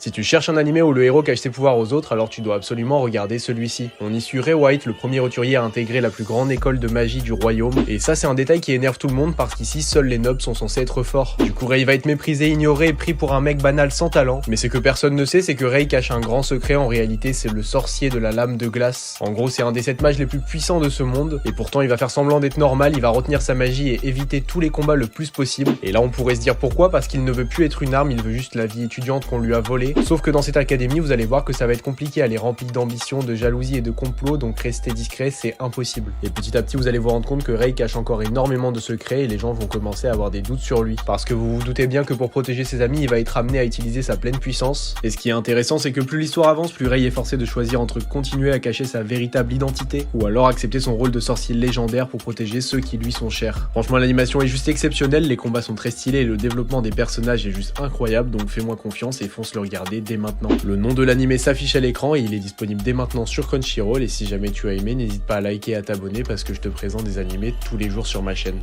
Si tu cherches un animé où le héros cache ses pouvoirs aux autres, alors tu dois absolument regarder celui-ci. On y suit Ray White, le premier roturier à intégrer la plus grande école de magie du royaume, et ça c'est un détail qui énerve tout le monde parce qu'ici seuls les nobles sont censés être forts. Du coup Ray va être méprisé, ignoré et pris pour un mec banal sans talent, mais ce que personne ne sait c'est que Ray cache un grand secret, en réalité c'est le sorcier de la lame de glace. En gros c'est un des 7 mages les plus puissants de ce monde, et pourtant il va faire semblant d'être normal, il va retenir sa magie et éviter tous les combats le plus possible. Et là on pourrait se dire pourquoi, parce qu'il ne veut plus être une arme, il veut juste la vie étudiante qu'on lui a volée, sauf que dans cette académie, vous allez voir que ça va être compliqué, elle est remplie d'ambition, de jalousie et de complot, donc rester discret c'est impossible. Et petit à petit vous allez vous rendre compte que Ray cache encore énormément de secrets et les gens vont commencer à avoir des doutes sur lui. Parce que vous vous doutez bien que pour protéger ses amis, il va être amené à utiliser sa pleine puissance. Et ce qui est intéressant c'est que plus l'histoire avance, plus Ray est forcé de choisir entre continuer à cacher sa véritable identité, ou alors accepter son rôle de sorcier légendaire pour protéger ceux qui lui sont chers. Franchement l'animation est juste exceptionnelle, les combats sont très stylés et le développement des personnages est juste incroyable, donc fais-moi confiance et fonce le regarder dès maintenant. Le nom de l'animé s'affiche à l'écran et il est disponible dès maintenant sur Crunchyroll, et si jamais tu as aimé, n'hésite pas à liker et à t'abonner parce que je te présente des animés tous les jours sur ma chaîne.